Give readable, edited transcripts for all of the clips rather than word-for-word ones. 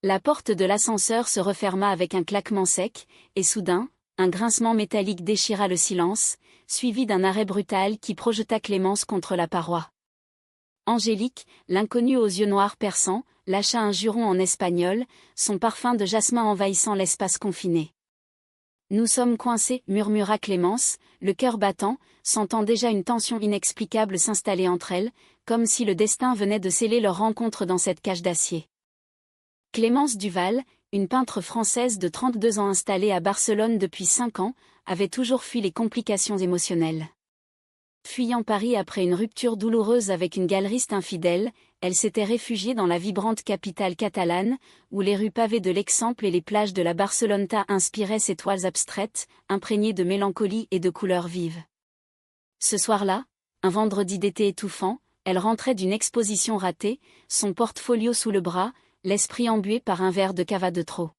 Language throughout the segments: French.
La porte de l'ascenseur se referma avec un claquement sec, et soudain, un grincement métallique déchira le silence, suivi d'un arrêt brutal qui projeta Clémence contre la paroi. Angélique, l'inconnue aux yeux noirs perçants, lâcha un juron en espagnol, son parfum de jasmin envahissant l'espace confiné. « Nous sommes coincés » murmura Clémence, le cœur battant, sentant déjà une tension inexplicable s'installer entre elles, comme si le destin venait de sceller leur rencontre dans cette cage d'acier. Clémence Duval, une peintre française de 32 ans installée à Barcelone depuis 5 ans, avait toujours fui les complications émotionnelles. Fuyant Paris après une rupture douloureuse avec une galeriste infidèle, elle s'était réfugiée dans la vibrante capitale catalane, où les rues pavées de l'Eixample et les plages de la Barceloneta inspiraient ses toiles abstraites, imprégnées de mélancolie et de couleurs vives. Ce soir-là, un vendredi d'été étouffant, elle rentrait d'une exposition ratée, son portfolio sous le bras, l'esprit embué par un verre de cava de trop.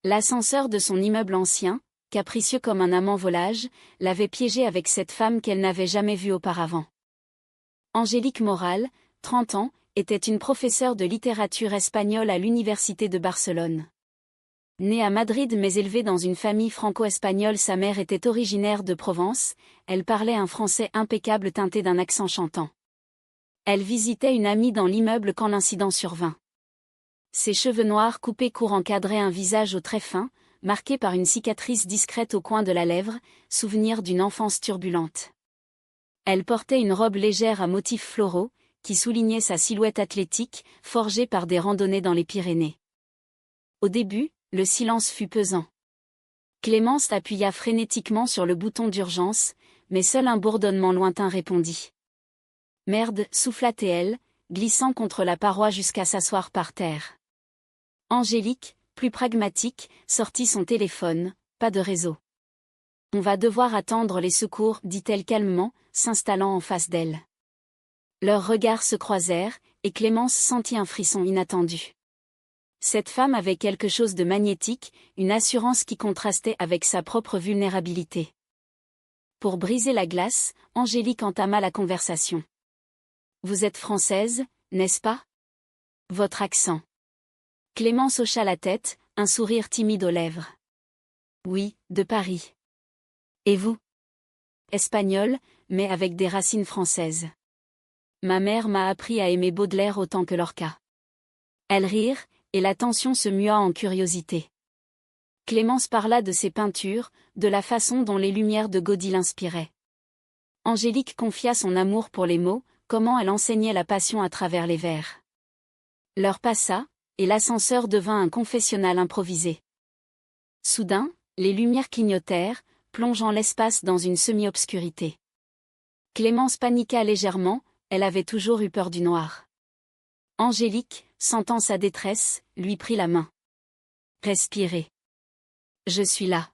L'ascenseur de son immeuble ancien, capricieux comme un amant volage, l'avait piégée avec cette femme qu'elle n'avait jamais vue auparavant. Angélique Moral, 30 ans, était une professeure de littérature espagnole à l'université de Barcelone. Née à Madrid mais élevée dans une famille franco-espagnole, sa mère était originaire de Provence, elle parlait un français impeccable teinté d'un accent chantant. Elle visitait une amie dans l'immeuble quand l'incident survint. Ses cheveux noirs coupés courts encadraient un visage aux traits fins, marqué par une cicatrice discrète au coin de la lèvre, souvenir d'une enfance turbulente. Elle portait une robe légère à motifs floraux, qui soulignait sa silhouette athlétique, forgée par des randonnées dans les Pyrénées. Au début, le silence fut pesant. Clémence appuya frénétiquement sur le bouton d'urgence, mais seul un bourdonnement lointain répondit. « Merde » souffla-t-elle, glissant contre la paroi jusqu'à s'asseoir par terre. Angélique, plus pragmatique, sortit son téléphone, pas de réseau. « On va devoir attendre les secours » dit-elle calmement, s'installant en face d'elle. Leurs regards se croisèrent, et Clémence sentit un frisson inattendu. Cette femme avait quelque chose de magnétique, une assurance qui contrastait avec sa propre vulnérabilité. Pour briser la glace, Angélique entama la conversation. « Vous êtes française, n'est-ce pas ? Votre accent. » Clémence hocha la tête, un sourire timide aux lèvres. « Oui, de Paris. » « Et vous ? » ?»« Espagnole, mais avec des racines françaises. Ma mère m'a appris à aimer Baudelaire autant que Lorca. » Elles rirent, et la tension se mua en curiosité. Clémence parla de ses peintures, de la façon dont les lumières de Gaudí l'inspiraient. Angélique confia son amour pour les mots, comment elle enseignait la passion à travers les vers. L'heure passa, et l'ascenseur devint un confessionnal improvisé. Soudain, les lumières clignotèrent, plongeant l'espace dans une semi-obscurité. Clémence paniqua légèrement, elle avait toujours eu peur du noir. Angélique, sentant sa détresse, lui prit la main. « Respirez. Je suis là. »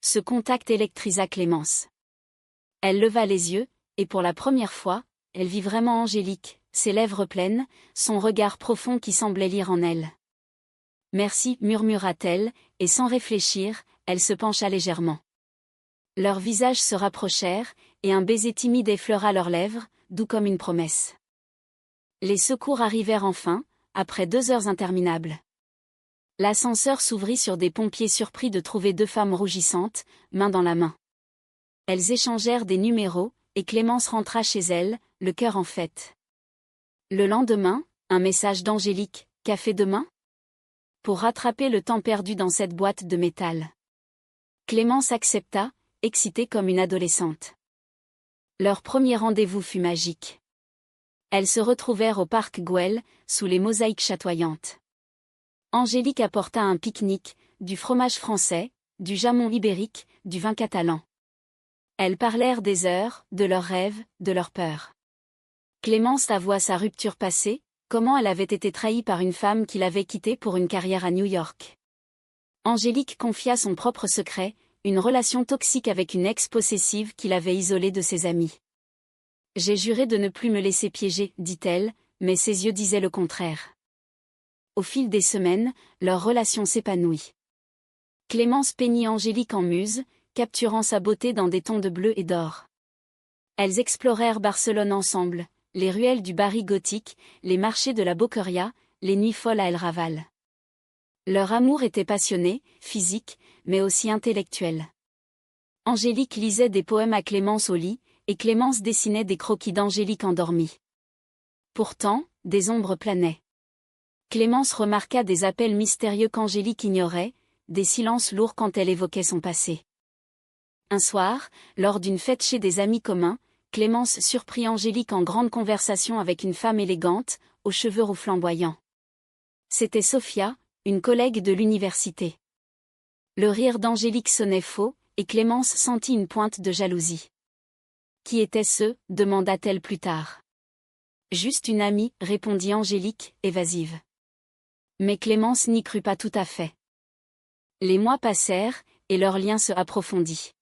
Ce contact électrisa Clémence. Elle leva les yeux, et pour la première fois, elle vit vraiment Angélique, ses lèvres pleines, son regard profond qui semblait lire en elle. « Merci » murmura-t-elle, et sans réfléchir, elle se pencha légèrement. Leurs visages se rapprochèrent, et un baiser timide effleura leurs lèvres, doux comme une promesse. Les secours arrivèrent enfin, après 2 heures interminables. L'ascenseur s'ouvrit sur des pompiers surpris de trouver 2 femmes rougissantes, main dans la main. Elles échangèrent des numéros, et Clémence rentra chez elle, le cœur en fête. Le lendemain, un message d'Angélique, « Café demain ?» Pour rattraper le temps perdu dans cette boîte de métal. Clémence accepta, excitée comme une adolescente. Leur premier rendez-vous fut magique. Elles se retrouvèrent au parc Güell, sous les mosaïques chatoyantes. Angélique apporta un pique-nique, du fromage français, du jamon ibérique, du vin catalan. Elles parlèrent des heures, de leurs rêves, de leurs peurs. Clémence avoua sa rupture passée, comment elle avait été trahie par une femme qui l'avait quittée pour une carrière à New York. Angélique confia son propre secret, une relation toxique avec une ex-possessive qui l'avait isolée de ses amis. « J'ai juré de ne plus me laisser piéger » dit-elle, mais ses yeux disaient le contraire. Au fil des semaines, leur relation s'épanouit. Clémence peignit Angélique en muse, capturant sa beauté dans des tons de bleu et d'or. Elles explorèrent Barcelone ensemble, les ruelles du Barri gothique, les marchés de la Boqueria, les nuits folles à El Raval. Leur amour était passionné, physique, mais aussi intellectuel. Angélique lisait des poèmes à Clémence au lit, et Clémence dessinait des croquis d'Angélique endormie. Pourtant, des ombres planaient. Clémence remarqua des appels mystérieux qu'Angélique ignorait, des silences lourds quand elle évoquait son passé. Un soir, lors d'une fête chez des amis communs, Clémence surprit Angélique en grande conversation avec une femme élégante, aux cheveux roux flamboyants. C'était Sophia, une collègue de l'université. Le rire d'Angélique sonnait faux, et Clémence sentit une pointe de jalousie. « Qui était-ce » demanda-t-elle plus tard. « Juste une amie » répondit Angélique, évasive. Mais Clémence n'y crut pas tout à fait. Les mois passèrent, et leur lien se approfondit.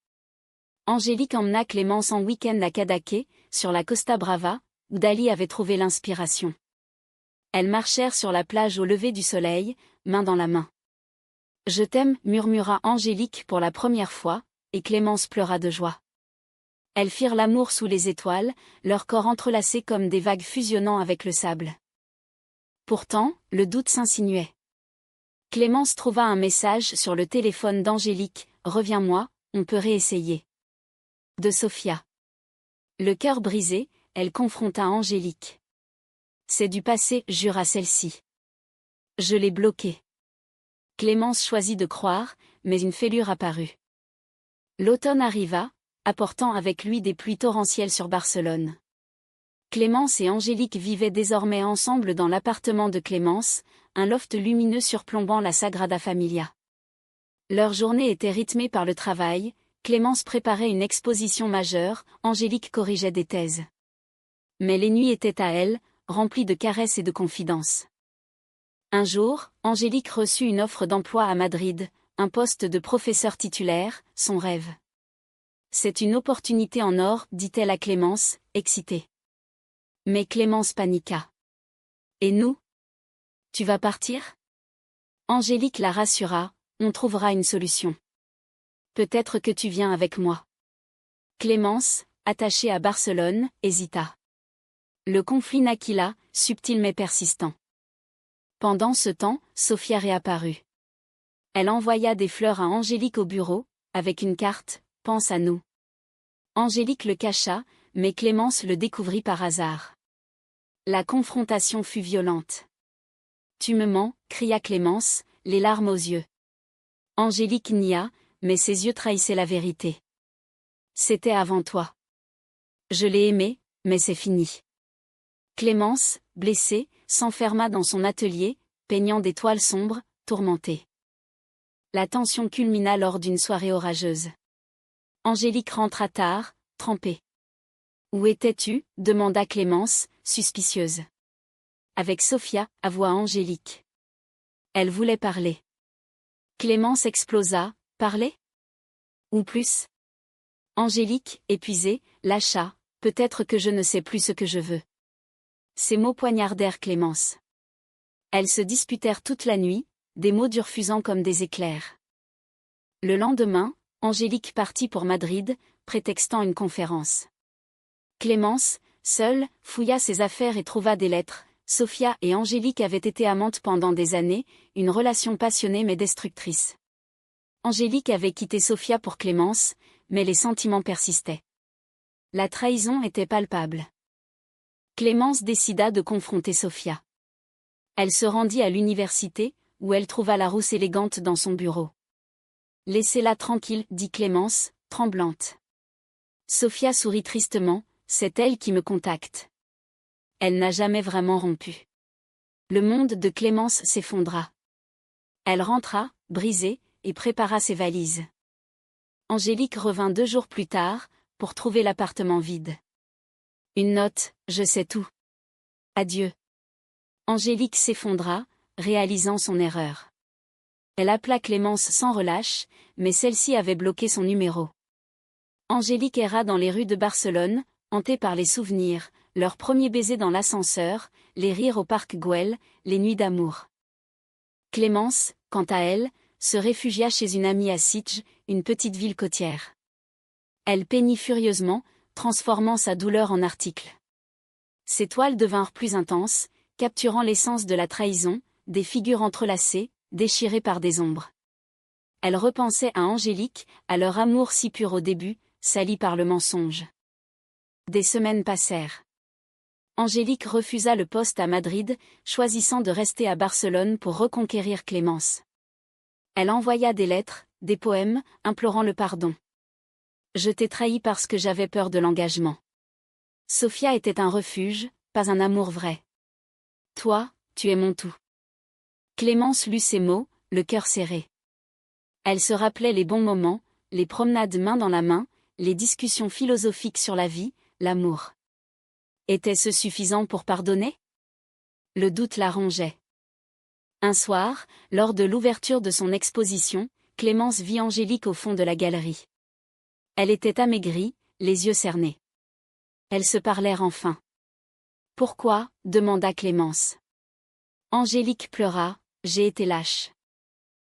Angélique emmena Clémence en week-end à Cadaqués, sur la Costa Brava, où Dali avait trouvé l'inspiration. Elles marchèrent sur la plage au lever du soleil, main dans la main. « Je t'aime » murmura Angélique pour la première fois, et Clémence pleura de joie. Elles firent l'amour sous les étoiles, leurs corps entrelacés comme des vagues fusionnant avec le sable. Pourtant, le doute s'insinuait. Clémence trouva un message sur le téléphone d'Angélique, « Reviens-moi, on peut réessayer. » De Sophia. Le cœur brisé, elle confronta Angélique. « C'est du passé » jura celle-ci. « Je l'ai bloqué. » Clémence choisit de croire, mais une fêlure apparut. L'automne arriva, apportant avec lui des pluies torrentielles sur Barcelone. Clémence et Angélique vivaient désormais ensemble dans l'appartement de Clémence, un loft lumineux surplombant la Sagrada Familia. Leur journée était rythmée par le travail, Clémence préparait une exposition majeure, Angélique corrigeait des thèses. Mais les nuits étaient à elle, remplies de caresses et de confidences. Un jour, Angélique reçut une offre d'emploi à Madrid, un poste de professeur titulaire, son rêve. « C'est une opportunité en or » dit-elle à Clémence, excitée. Mais Clémence paniqua. « Et nous ? Tu vas partir ?» Angélique la rassura, « On trouvera une solution. Peut-être que tu viens avec moi. » Clémence, attachée à Barcelone, hésita. Le conflit naquit là, subtil mais persistant. Pendant ce temps, Sophia réapparut. Elle envoya des fleurs à Angélique au bureau, avec une carte, « Pense à nous ». Angélique le cacha, mais Clémence le découvrit par hasard. La confrontation fut violente. « Tu me mens » cria Clémence, les larmes aux yeux. Angélique nia, mais ses yeux trahissaient la vérité. « C'était avant toi. Je l'ai aimé, mais c'est fini. » Clémence, blessée, s'enferma dans son atelier, peignant des toiles sombres, tourmentée. La tension culmina lors d'une soirée orageuse. Angélique rentra tard, trempée. « Où étais-tu » demanda Clémence, suspicieuse. « Avec Sophia » avoua Angélique. Elle voulait parler. Clémence explosa, « Parler ? Ou plus ?» Angélique, épuisée, lâcha, « Peut-être que je ne sais plus ce que je veux. » Ces mots poignardèrent Clémence. Elles se disputèrent toute la nuit, des mots durs fusant comme des éclairs. Le lendemain, Angélique partit pour Madrid, prétextant une conférence. Clémence, seule, fouilla ses affaires et trouva des lettres. Sophia et Angélique avaient été amantes pendant des années, une relation passionnée mais destructrice. Angélique avait quitté Sophia pour Clémence, mais les sentiments persistaient. La trahison était palpable. Clémence décida de confronter Sophia. Elle se rendit à l'université, où elle trouva la rousse élégante dans son bureau. « Laissez-la tranquille » dit Clémence, tremblante. Sophia sourit tristement, « C'est elle qui me contacte. » Elle n'a jamais vraiment rompu. Le monde de Clémence s'effondra. Elle rentra, brisée, et prépara ses valises. Angélique revint 2 jours plus tard, pour trouver l'appartement vide. Une note, « Je sais tout. Adieu. » Angélique s'effondra, réalisant son erreur. Elle appela Clémence sans relâche, mais celle-ci avait bloqué son numéro. Angélique erra dans les rues de Barcelone, hantée par les souvenirs, leur premier baiser dans l'ascenseur, les rires au parc Güell, les nuits d'amour. Clémence, quant à elle, se réfugia chez une amie à Sitges, une petite ville côtière. Elle peignit furieusement, transformant sa douleur en article. Ses toiles devinrent plus intenses, capturant l'essence de la trahison, des figures entrelacées, déchirée par des ombres. Elle repensait à Angélique, à leur amour si pur au début, sali par le mensonge. Des semaines passèrent. Angélique refusa le poste à Madrid, choisissant de rester à Barcelone pour reconquérir Clémence. Elle envoya des lettres, des poèmes, implorant le pardon. Je t'ai trahi parce que j'avais peur de l'engagement. Sofia était un refuge, pas un amour vrai. Toi, tu es mon tout. Clémence lut ces mots, le cœur serré. Elle se rappelait les bons moments, les promenades main dans la main, les discussions philosophiques sur la vie, l'amour. Était-ce suffisant pour pardonner? Le doute la rongeait. Un soir, lors de l'ouverture de son exposition, Clémence vit Angélique au fond de la galerie. Elle était amaigrie, les yeux cernés. Elles se parlèrent enfin. Pourquoi? Demanda Clémence. Angélique pleura, j'ai été lâche.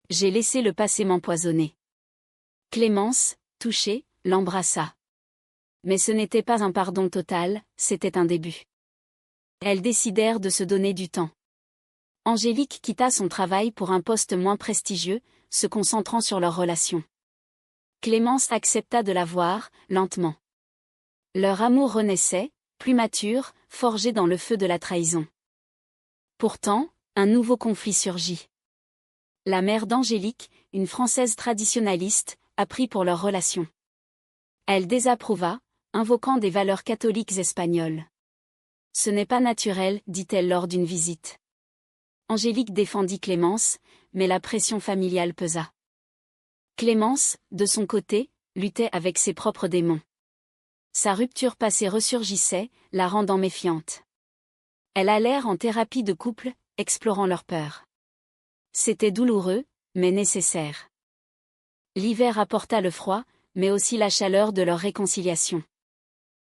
J'ai laissé le passé m'empoisonner. Clémence, touchée, l'embrassa. Mais ce n'était pas un pardon total, c'était un début. Elles décidèrent de se donner du temps. Angélique quitta son travail pour un poste moins prestigieux, se concentrant sur leur relation. Clémence accepta de la voir, lentement. Leur amour renaissait, plus mature, forgé dans le feu de la trahison. Pourtant, un nouveau conflit surgit. La mère d'Angélique, une Française traditionnaliste, apprit pour leur relation. Elle désapprouva, invoquant des valeurs catholiques espagnoles. Ce n'est pas naturel, dit-elle lors d'une visite. Angélique défendit Clémence, mais la pression familiale pesa. Clémence, de son côté, luttait avec ses propres démons. Sa rupture passée ressurgissait, la rendant méfiante. Elles allèrent en thérapie de couple, explorant leurs peurs. C'était douloureux, mais nécessaire. L'hiver apporta le froid, mais aussi la chaleur de leur réconciliation.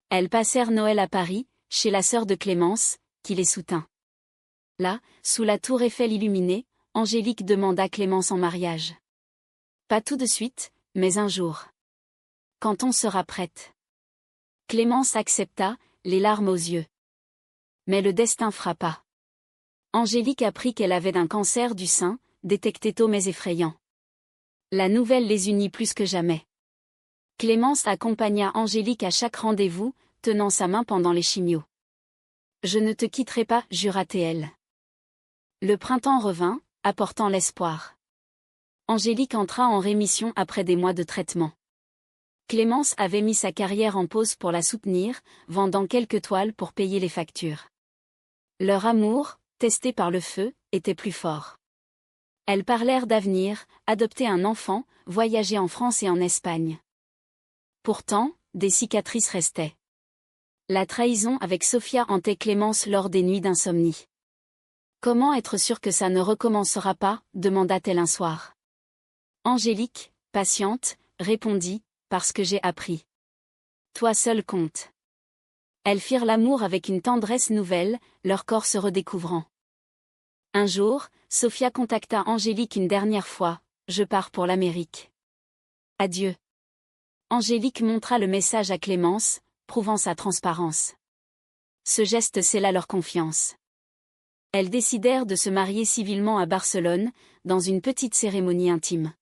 Elles passèrent Noël à Paris, chez la sœur de Clémence, qui les soutint. Là, sous la tour Eiffel illuminée, Angélique demanda Clémence en mariage. Pas tout de suite, mais un jour. Quand on sera prête. Clémence accepta, les larmes aux yeux. Mais le destin frappa. Angélique apprit qu'elle avait un cancer du sein, détecté tôt mais effrayant. La nouvelle les unit plus que jamais. Clémence accompagna Angélique à chaque rendez-vous, tenant sa main pendant les chimios. Je ne te quitterai pas, jura-t-elle. Le printemps revint, apportant l'espoir. Angélique entra en rémission après des mois de traitement. Clémence avait mis sa carrière en pause pour la soutenir, vendant quelques toiles pour payer les factures. Leur amour, testé par le feu, était plus fort. Elles parlèrent d'avenir, adopter un enfant, voyager en France et en Espagne. Pourtant, des cicatrices restaient. La trahison avec Sofia hantait Clémence lors des nuits d'insomnie. Comment être sûre que ça ne recommencera pas, demanda-t-elle un soir. Angélique, patiente, répondit, parce que j'ai appris. Toi seul compte. Elles firent l'amour avec une tendresse nouvelle, leur corps se redécouvrant. Un jour, Sofia contacta Angélique une dernière fois, je pars pour l'Amérique. Adieu. Angélique montra le message à Clémence, prouvant sa transparence. Ce geste scella leur confiance. Elles décidèrent de se marier civilement à Barcelone, dans une petite cérémonie intime.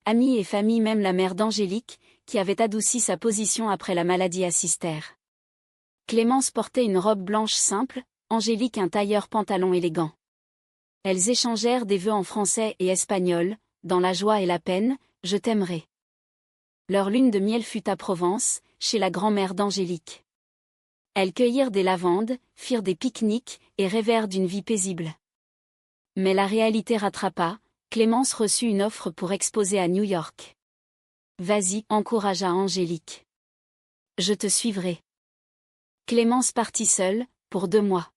Amis et famille, même la mère d'Angélique, qui avait adouci sa position après la maladie, assistèrent. Clémence portait une robe blanche simple, Angélique un tailleur pantalon élégant. Elles échangèrent des vœux en français et espagnol, dans la joie et la peine, je t'aimerai. Leur lune de miel fut à Provence, chez la grand-mère d'Angélique. Elles cueillirent des lavandes, firent des pique-niques, et rêvèrent d'une vie paisible. Mais la réalité rattrapa, Clémence reçut une offre pour exposer à New York. Vas-y, encouragea Angélique. Je te suivrai. Clémence partit seule, pour 2 mois.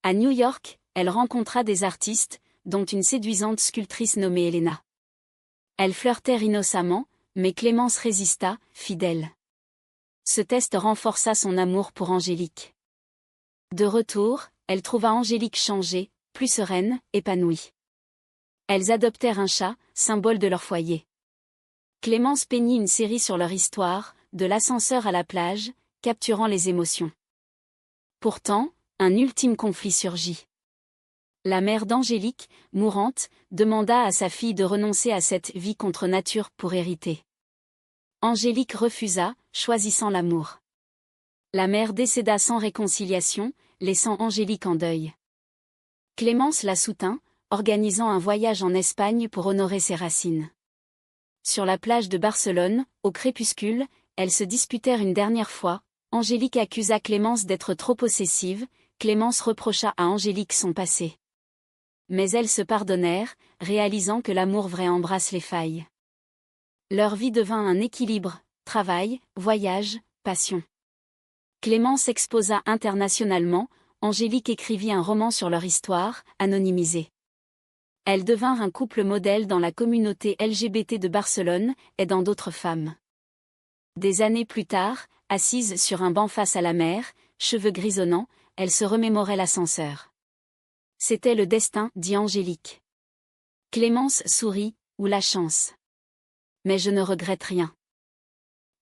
À New York, elle rencontra des artistes, dont une séduisante sculptrice nommée Elena. Elles flirtèrent innocemment, mais Clémence résista, fidèle. Ce test renforça son amour pour Angélique. De retour, elle trouva Angélique changée, plus sereine, épanouie. Elles adoptèrent un chat, symbole de leur foyer. Clémence peignit une série sur leur histoire, de l'ascenseur à la plage, capturant les émotions. Pourtant, un ultime conflit surgit. La mère d'Angélique, mourante, demanda à sa fille de renoncer à cette vie contre nature pour hériter. Angélique refusa, choisissant l'amour. La mère décéda sans réconciliation, laissant Angélique en deuil. Clémence la soutint, organisant un voyage en Espagne pour honorer ses racines. Sur la plage de Barcelone, au crépuscule, elles se disputèrent une dernière fois. Angélique accusa Clémence d'être trop possessive, Clémence reprocha à Angélique son passé. Mais elles se pardonnèrent, réalisant que l'amour vrai embrasse les failles. Leur vie devint un équilibre, travail, voyage, passion. Clémence exposa internationalement, Angélique écrivit un roman sur leur histoire, anonymisé. Elles devinrent un couple modèle dans la communauté LGBT de Barcelone, aidant d'autres femmes. Des années plus tard, assises sur un banc face à la mer, cheveux grisonnants, elles se remémoraient l'ascenseur. C'était le destin, dit Angélique. Clémence sourit, ou la chance. Mais je ne regrette rien.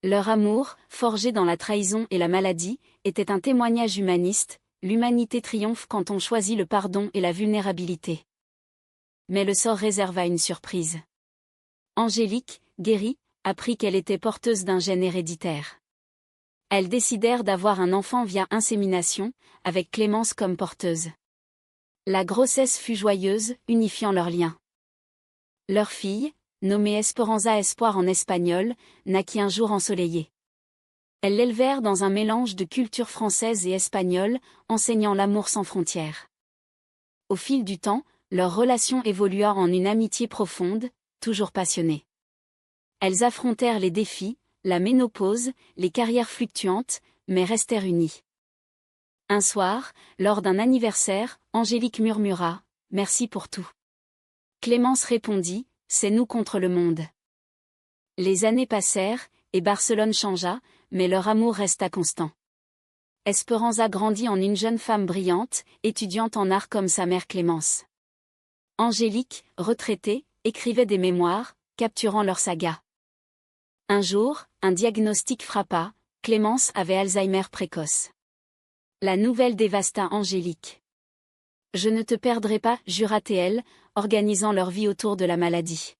Leur amour, forgé dans la trahison et la maladie, était un témoignage humaniste. L'humanité triomphe quand on choisit le pardon et la vulnérabilité. Mais le sort réserva une surprise. Angélique, guérie, apprit qu'elle était porteuse d'un gène héréditaire. Elles décidèrent d'avoir un enfant via insémination, avec Clémence comme porteuse. La grossesse fut joyeuse, unifiant leurs liens. Leur fille, nommée Esperanza Espoir en espagnol, naquit un jour ensoleillé. Elles l'élevèrent dans un mélange de culture française et espagnole, enseignant l'amour sans frontières. Au fil du temps, leur relation évolua en une amitié profonde, toujours passionnée. Elles affrontèrent les défis, la ménopause, les carrières fluctuantes, mais restèrent unies. Un soir, lors d'un anniversaire, Angélique murmura « Merci pour tout ». Clémence répondit « C'est nous contre le monde ». Les années passèrent, et Barcelone changea, mais leur amour resta constant. Esperanza grandit en une jeune femme brillante, étudiante en art comme sa mère Clémence. Angélique, retraitée, écrivait des mémoires, capturant leur saga. Un jour, un diagnostic frappa, Clémence avait Alzheimer précoce. La nouvelle dévasta Angélique. « Je ne te perdrai pas », jura-t-elle, organisant leur vie autour de la maladie.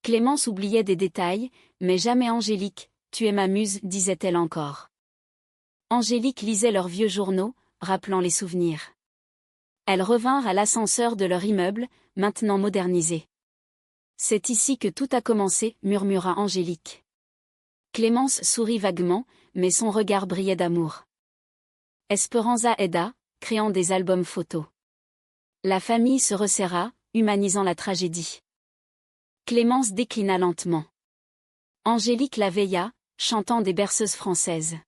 Clémence oubliait des détails, mais jamais Angélique, « Tu es ma muse », disait-elle encore. Angélique lisait leurs vieux journaux, rappelant les souvenirs. Elles revinrent à l'ascenseur de leur immeuble, maintenant modernisé. « C'est ici que tout a commencé », murmura Angélique. Clémence sourit vaguement, mais son regard brillait d'amour. Esperanza aida, créant des albums photos. La famille se resserra, humanisant la tragédie. Clémence déclina lentement. Angélique la veilla, chantant des berceuses françaises.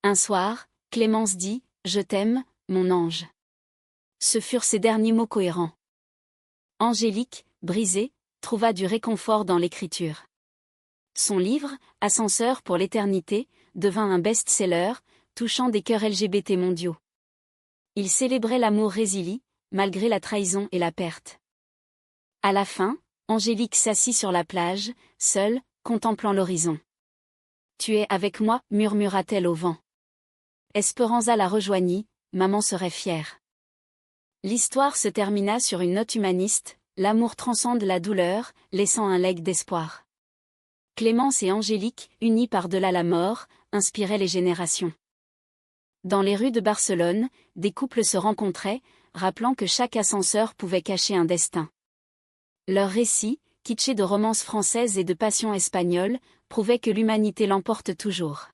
Un soir, Clémence dit « Je t'aime, mon ange ». Ce furent ses derniers mots cohérents. Angélique, brisée, trouva du réconfort dans l'écriture. Son livre, Ascenseur pour l'éternité, devint un best-seller, touchant des cœurs LGBT mondiaux. Il célébrait l'amour résili, malgré la trahison et la perte. À la fin, Angélique s'assit sur la plage, seule, contemplant l'horizon. « Tu es avec moi », murmura-t-elle au vent. Esperanza la rejoignit, « Maman serait fière ». L'histoire se termina sur une note humaniste, l'amour transcende la douleur, laissant un legs d'espoir. Clémence et Angélique, unies par-delà la mort, inspiraient les générations. Dans les rues de Barcelone, des couples se rencontraient, rappelant que chaque ascenseur pouvait cacher un destin. Leurs récits, kitschés de romances françaises et de passion espagnole, prouvaient que l'humanité l'emporte toujours.